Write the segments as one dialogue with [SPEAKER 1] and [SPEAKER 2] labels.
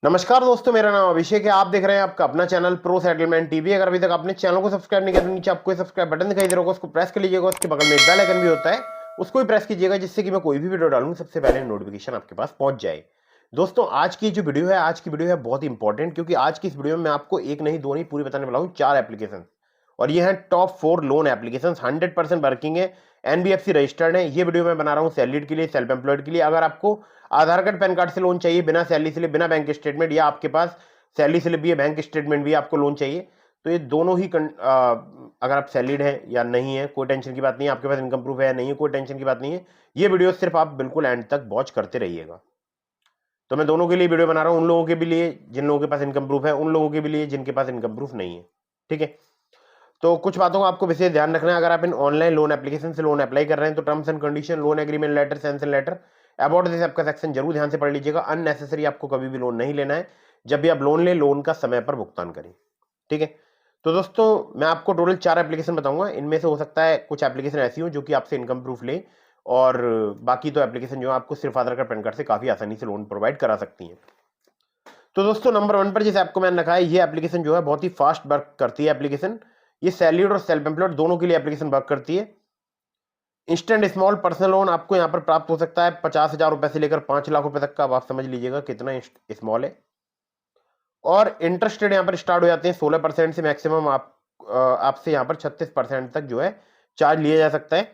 [SPEAKER 1] नमस्कार दोस्तों, मेरा नाम अभिषेक है। आप देख रहे हैं आपका अपना चैनल प्रो सेटलमेंट टीवी। अगर अभी तक आपने चैनल को सब्सक्राइब नहीं किया तो नीचे आपको सब्सक्राइब बटन दिखाई दे रहा होगा, उसको प्रेस कर लीजिएगा। उसके बगल में एक बेल आइकन भी होता है, उसको भी प्रेस कीजिएगा, जिससे कि मैं कोई भी वीडियो डालूं सबसे पहले नोटिफिकेशन आपके पास पहुंच जाए। दोस्तों, आज की जो वीडियो है, आज की वीडियो है बहुत ही इंपॉर्टेंट, क्योंकि आज की इस वीडियो में मैं आपको एक नहीं दो नहीं पूरी बताने वाला हूं 4 एप्लीकेशन। और ये हैं टॉप 4 लोन एप्लीकेशन, 100% वर्किंग है, एनबीएफसी रजिस्टर्ड है। ये वीडियो मैं बना रहा हूँ सैलरीड के लिए, सेल्फ एम्प्लॉयड के लिए। अगर आपको आधार कार्ड पैन कार्ड से लोन चाहिए, बिना सैलरी से, बिना बैंक स्टेटमेंट, या आपके पास सैलरी स्लिप भी है, बैंक स्टेटमेंट भी है, आपको लोन चाहिए, तो ये दोनों ही अगर आप सैलरीड है या नहीं है, कोई टेंशन की बात नहीं है। आपके पास इनकम प्रूफ है या नहीं है, कोई टेंशन की बात नहीं है। ये वीडियो सिर्फ आप बिल्कुल एंड तक वॉच करते रहिएगा। तो मैं दोनों के लिए वीडियो बना रहा हूं, उन लोगों के भी लिए जिन लोगों के पास इनकम प्रूफ है, उन लोगों के भी लिए जिनके पास इनकम प्रूफ नहीं है। ठीक है, तो कुछ बातों का आपको विशेष ध्यान रखना है। अगर आप इन ऑनलाइन लोन एप्लीकेशन से लोन अप्लाई कर रहे हैं तो terms and condition, loan agreement letter, sanction letter, about this आपका सेक्शन जरूर ध्यान से पढ़ लीजिएगा। अननेसेसरी आपको कभी भी लोन नहीं लेना है। जब भी आप लोन लें, लोन का समय पर भुगतान करें। ठीक है, तो दोस्तों मैं आपको टोटल 4 एप्लीकेशन बताऊंगा। इनमें से हो सकता है कुछ एप्लीकेशन ऐसी हो जो कि आपसे इनकम प्रूफ ले, और बाकी तो एप्लीकेशन जो है आपको सिर्फ आधार कार्ड पैन कार्ड से काफी आसानी से लोन प्रोवाइड करा सकती हैं। तो दोस्तों, नंबर 1 पर जिस ऐप को मैंने रखा है, ये एप्लीकेशन जो है बहुत ही फास्ट वर्क करती है एप्लीकेशन। ये सैलरीड और सेल्फ एम्प्लॉयड दोनों के लिए एप्लीकेशन वर्क करती है। इंस्टेंट स्मॉल पर्सनल लोन आपको यहाँ पर प्राप्त हो सकता है 50,000 रुपए से लेकर 5 लाख रुपए तक का। अब आप समझ लीजिएगा कितना स्मॉल है। और इंटरेस्ट रेट यहाँ पर स्टार्ट हो जाते हैं 16% से। मैक्सिमम आपसे यहाँ पर 36% तक जो है चार्ज लिया जा सकता है।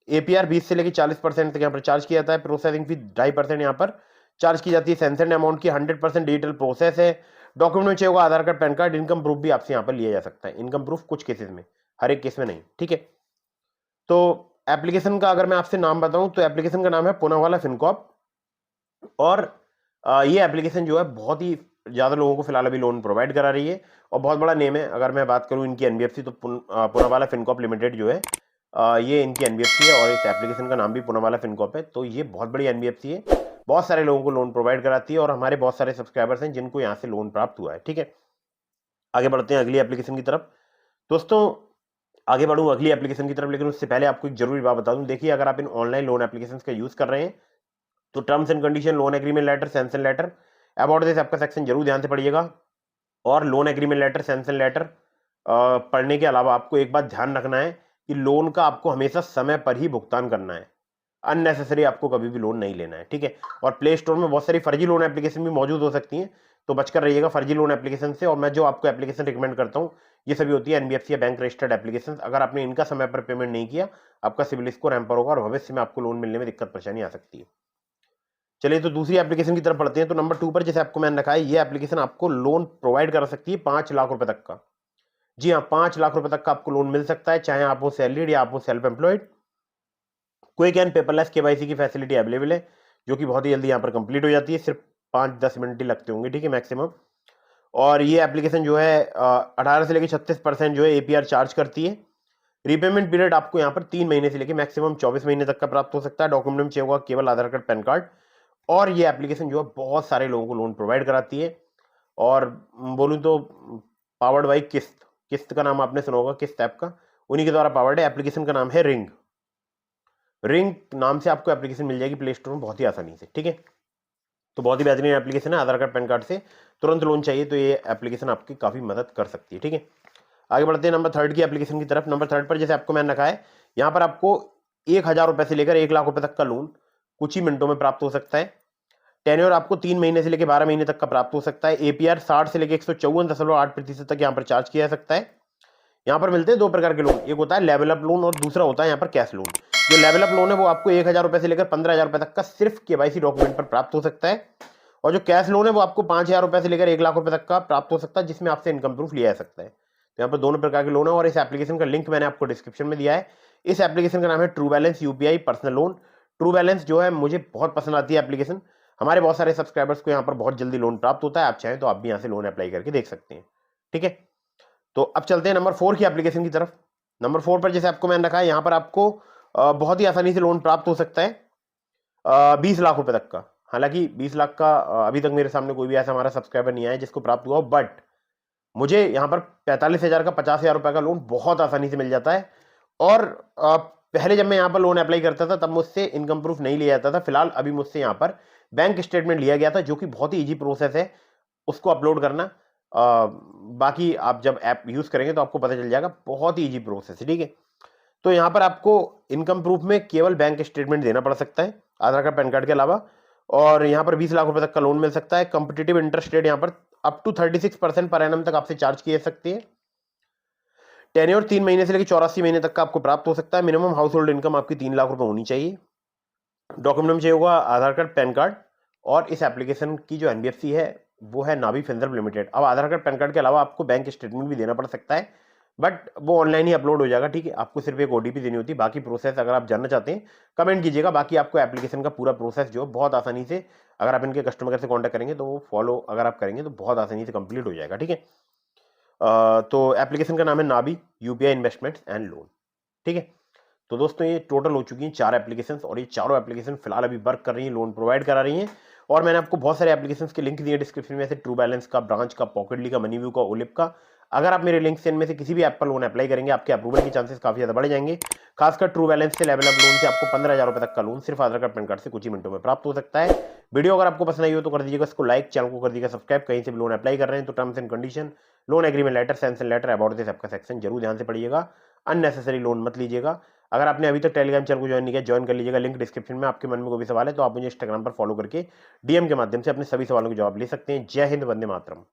[SPEAKER 1] एपीआर 20 से लेकर 40% तक यहाँ पर चार्ज किया जाता है। प्रोसेसिंग फी 2.5% यहाँ पर चार्ज की जाती है। सैंक्शन अमाउंट की 100% डिजिटल प्रोसेस है। डॉक्यूमेंट में चाहिए होगा Aadhaar card PAN card, income proof भी आपसे यहाँ पर लिया जा सकता है। इनकम प्रूफ कुछ केसेस में, हर एक केस में नहीं। ठीक है, तो एप्लीकेशन का अगर मैं आपसे नाम बताऊं तो एप्लीकेशन का नाम है पूनावाला फिनकॉर्प। और ये एप्लीकेशन जो है बहुत ही ज्यादा लोगों को फिलहाल अभी लोन प्रोवाइड करा रही है, और बहुत बड़ा नेम है। अगर मैं बात करूं इनकी एनबीएफसी, तो पूनावाला फिनकॉर्प लिमिटेड जो है, ये इनकी एनबीएफसी है, और इस एप्लीकेशन का नाम भी पूनावाला फिनकॉर्प है। तो ये बहुत बड़ी एनबीएफसी है, बहुत सारे लोगों को लोन प्रोवाइड कराती है, और हमारे बहुत सारे सब्सक्राइबर्स हैं जिनको यहाँ से लोन प्राप्त हुआ है। ठीक है, आगे बढ़ते हैं अगली एप्लीकेशन की तरफ। दोस्तों, आगे बढ़ूं अगली एप्लीकेशन की तरफ, लेकिन उससे पहले आपको एक जरूरी बात बता दूं। देखिए, अगर आप इन ऑनलाइन लोन एप्लीकेशन का यूज कर रहे हैं तो terms and condition, loan agreement letter, sanction letter, about this आपका सेक्शन जरूर ध्यान से पढ़िएगा। और loan agreement letter, sanction letter पढ़ने के अलावा आपको एक बात ध्यान रखना है कि लोन का आपको हमेशा समय पर ही भुगतान करना है। अननेसेसरी आपको कभी भी लोन नहीं लेना है। ठीक है, और प्ले स्टोर में बहुत सारी फर्जी लोन एप्लीकेशन भी मौजूद हो सकती हैं, तो बचकर रहिएगा फर्जी लोन एप्लीकेशन से। और मैं जो आपको एप्लीकेशन रिकमेंड करता हूं, ये सभी होती है एनबीएफसी या बैंक रजिस्टर्ड एप्लीकेशन। अगर आपने इनका समय पर पेमेंट नहीं किया, आपका सिविल स्कोर हैम्पर होगा, और भविष्य में आपको लोन मिलने में दिक्कत परेशानी आ सकती है। चलिए, तो दूसरी एप्लीकेशन की तरफ पढ़ते हैं। तो नंबर 2 पर जैसे आपको मैंने रखा है, ये एप्लीकेशन आपको लोन प्रोवाइड कर सकती है 5 लाख रुपए तक का। जी हाँ, 5 लाख रुपए तक का आपको लोन मिल सकता है, चाहे आप हो सैलरीड या आप हो self employed. Quick and paperless KYC की फैसिलिटी अवेलेबल है, जो कि बहुत ही जल्दी यहाँ पर कंप्लीट हो जाती है। सिर्फ 5-10 मिनट ही लगते होंगे। ठीक है, मैक्सिमम। और ये एप्लीकेशन जो है 18 से लेकर 36% जो है एपीआर चार्ज करती है। रीपेमेंट पीरियड आपको यहाँ पर 3 महीने से लेकर मैक्सिमम 24 महीने तक का प्राप्त हो सकता है। डॉक्यूमेंट में चाहिए होगा केवल आधार कार्ड पैन कार्ड। और ये एप्लीकेशन जो है बहुत सारे लोगों को लोन प्रोवाइड कराती है। और बोलूँ तो पावर्ड बाई किस्त। किस्त का नाम आपने सुना होगा, किस्त ऐप का, उन्हीं के द्वारा पावर्ड है। एप्लीकेशन का नाम है रिंग। रिंग नाम से आपको एप्लीकेशन मिल जाएगी प्ले स्टोर में बहुत ही आसानी से। ठीक है, तो बहुत ही बेहतरीन एप्लीकेशन है। आधार कार्ड पैन कार्ड से तुरंत लोन चाहिए तो ये एप्लीकेशन आपकी काफी मदद कर सकती है। ठीक है, आगे बढ़ते हैं नंबर 3 की एप्लीकेशन की तरफ। नंबर 3 पर जैसे आपको मैंने रखा है, यहाँ पर आपको 1,000 रुपए से लेकर 1 लाख रुपए तक का लोन कुछ ही मिनटों में प्राप्त हो सकता है। टेन्योर आपको 3 महीने से लेकर 12 महीने तक का प्राप्त हो सकता है। एपीआर 60 से लेकर 154.8% तक यहाँ पर चार्ज किया जा सकता है। यहाँ पर मिलते हैं 2 प्रकार के लोन, एक होता है लेवल अप लोन और दूसरा होता है यहाँ पर कैश लोन। जो लेवल अप लोन है वो आपको 1,000 रुपए से लेकर 15,000 रुपए तक का सिर्फ केवाईसी डॉक्यूमेंट पर प्राप्त हो सकता है। और जो कैश लोन है वो आपको 5,000 रुपए से लेकर 1 लाख रुपए तक का प्राप्त हो सकता है, जिसमें आपसे इनकम प्रूफ लिया जा सकता है। तो यहाँ पर दोनों प्रकार के लोन है, और इस एप्लीकेशन का लिंक मैंने आपको डिस्क्रिप्शन में दिया है। इस एप्लीकेशन का नाम है true balance UPI personal loan. True balance जो है मुझे बहुत पसंद आती है एप्लीकेशन। हमारे बहुत सारे सब्सक्राइबर्स को यहाँ पर बहुत जल्दी लोन प्राप्त होता है। आप चाहें तो आप भी यहाँ से लोन अप्लाई करके देख सकते हैं। ठीक है, तो अब चलते हैं नंबर 4 की एप्लीकेशन की तरफ। नंबर 4 पर जैसे आपको मैंने रखा है, यहाँ पर आपको बहुत ही आसानी से लोन प्राप्त हो सकता है 20 लाख रुपए तक का। हालांकि 20 लाख का अभी तक मेरे सामने कोई भी ऐसा हमारा सब्सक्राइबर नहीं आया जिसको प्राप्त हुआ हो, बट मुझे यहाँ पर 45,000 का 50,000 रुपए का लोन बहुत आसानी से मिल जाता है। और पहले जब मैं यहाँ पर लोन अप्लाई करता था तब मुझसे इनकम प्रूफ नहीं लिया जाता था। फिलहाल अभी मुझसे यहाँ पर बैंक स्टेटमेंट लिया गया था, जो कि बहुत ही ईजी प्रोसेस है। उसको अपलोड करना। बाकी आप जब ऐप यूज करेंगे तो आपको पता चल जाएगा, बहुत ही ईजी प्रोसेस है, ठीक है। तो यहाँ पर आपको इनकम प्रूफ में केवल बैंक स्टेटमेंट देना पड़ सकता है, आधार कार्ड पैन कार्ड के अलावा। और यहाँ पर 20 लाख रुपए तक का लोन मिल सकता है। कंपिटेटिव इंटरेस्ट रेट यहाँ पर अप टू 36% पर एनम तक आपसे चार्ज किए सकती है। टेन्योर 3 महीने से लेकर 84 महीने तक का आपको प्राप्त हो सकता है। मिनिमम हाउस होल्ड इनकम आपकी 3 लाख रुपए होनी चाहिए। डॉक्यूमेंट में चाहिए होगा आधार कार्ड पैन कार्ड, और इस एप्लीकेशन की जो एनबीएफसी है वो है नाभी फिनसर्व लिमिटेड। अब आधार कार्ड पैन कार्ड के अलावा आपको बैंक स्टेटमेंट भी देना पड़ सकता है, बट वो ऑनलाइन ही अपलोड हो जाएगा, ठीक है। आपको सिर्फ एक ओटीपी देनी होती है। बाकी प्रोसेस अगर आप जानना चाहते हैं कमेंट कीजिएगा। बाकी आपको एप्लीकेशन का पूरा प्रोसेस जो बहुत आसानी से, अगर आप इनके कस्टमर केयर से कॉन्टैक्ट करेंगे तो वो फॉलो अगर आप करेंगे तो बहुत आसानी से कंप्लीट हो जाएगा, ठीक है। तो एप्लीकेशन का नाम है नाभी यूपीआई इन्वेस्टमेंट्स एंड लोन, ठीक है। तो दोस्तों ये टोटल हो चुकी हैं 4 एप्लीकेशन, और ये चारों एप्लीकेशन फिलहाल अभी वर्क कर रही हैं, लोन प्रोवाइड करा रही हैं। और मैंने आपको बहुत सारे एप्लीकेशन के लिंक दिए डिस्क्रिप्शन में से, ट्रू बैलेंस का, ब्रांच का, पॉकेटली का, मनीव्यू का, ओलिप का। अगर आप मेरे लिंक से इनमें से किसी भी ऐप पर लोन अप्लाई करेंगे, आपके अप्रूवल के चांसेस काफी ज्यादा बढ़ जाएंगे। खासकर ट्रू बैलेंस से, लेवल अप लोन से आपको 15,000 रुपए तक का लोन सिर्फ आधार कार्ड पैन कार्ड से कुछ ही मिनटों में प्राप्त हो सकता है। वीडियो अगर आपको पसंद आई हो तो कर दीजिएगा इसको लाइक, चैनल को कर दीजिएगा सब्सक्राइब। कहीं से भी लोन अप्लाई कर रहे हैं तो terms and condition, loan agreement letter, sanction letter, about this आपका सेक्शन जरूर ध्यान से पढ़िएगा। अननेसेसरी लोन मत लीजिएगा। अगर आपने अभी तक टेलीग्राम चैनल को ज्वाइन नहीं किया, ज्वाइन कर लीजिएगा, लिंक डिस्क्रिप्शन में। आपके मन में कोई भी सवाल है तो आप मुझे इंस्टाग्राम पर फॉलो करके डीएम के माध्यम से अपने सभी सवालों के जवाब ले सकते हैं। जय हिंद, वंदे मातरम।